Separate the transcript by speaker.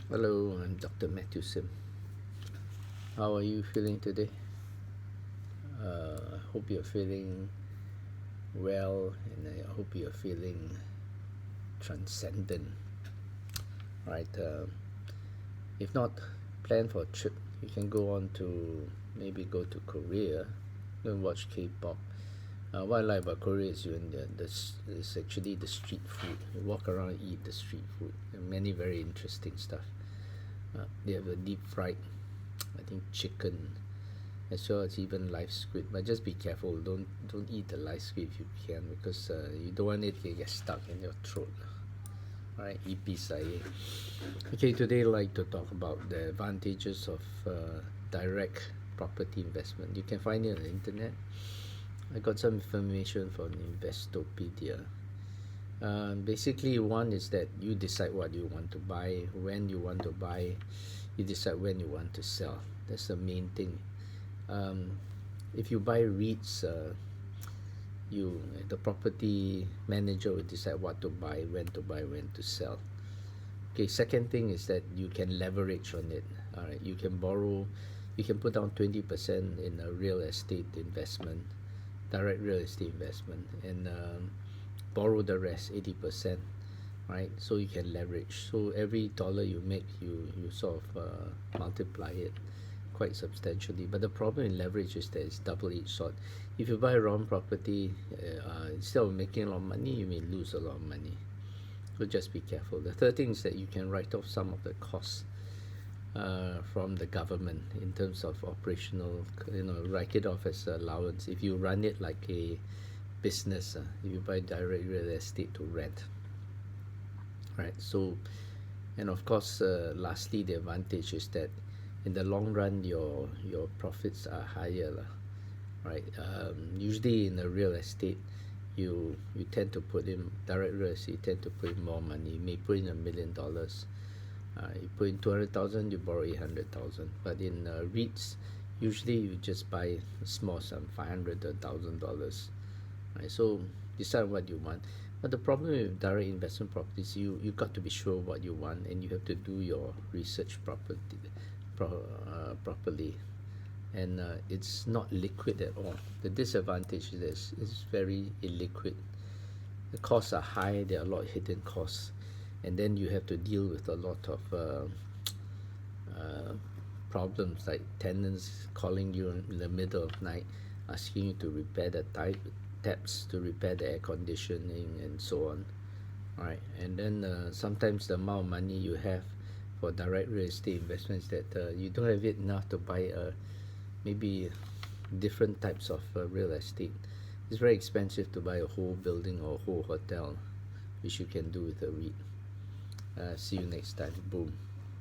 Speaker 1: Hello, I'm Dr. Matthew Sim. How are you feeling today? I hope you're feeling well, and I hope you're feeling transcendent. Right? If not, plan for a trip. You can go on to maybe go to Korea, go and watch K-pop. What I like about Korea is it's actually the street food. You walk around and eat the street food. And many very interesting stuff. They have a deep fried, I think, chicken, as well as even live squid. But just be careful. Don't eat the live squid if you can, because you don't want it to get stuck in your throat. Right? Ipisai. Okay, today I'd like to talk about the advantages of direct property investment. You can find it on the internet. I got some information from Investopedia. Basically, one is that you decide what you want to buy, when you want to buy, you decide when you want to sell. That's the main thing. If you buy REITs, the property manager will decide what to buy, when to sell. Okay, second thing is that you can leverage on it. All right, you can borrow, you can put down 20% in a real estate investment, direct real estate investment, and borrow the rest 80%. Right, so you can leverage. So every dollar you make, you sort of multiply it quite substantially. But the problem in leverage is that it's double-edged sword. If you buy a wrong property, instead of making a lot of money, you may lose a lot of money. So just be careful. The third thing is that you can write off some of the costs from the government in terms of operational, write it off as allowance. If you run it like a business, if you buy direct real estate to rent. Right, so, and of course, lastly, the advantage is that in the long run, your profits are higher, right? Usually in the real estate, you tend to put in direct real estate. You tend to put in more money. You may put in $1 million. You put in 200,000, you borrow 800,000. But in REITs, usually you just buy a small sum, $500 to $1,000. Right, so decide what you want. But the problem with direct investment properties, you got to be sure what you want, and you have to do your research properly. And it's not liquid at all. The disadvantage is this: it's very illiquid. The costs are high. There are a lot of hidden costs, and then you have to deal with a lot of problems, like tenants calling you in the middle of night, asking you to repair the taps, to repair the air conditioning, and so on. Right, and then sometimes the amount of money you have for direct real estate investments, that you don't have it enough to buy maybe different types of real estate. It's very expensive to buy a whole building or a whole hotel, which you can do with a REIT. See you next time. Boom.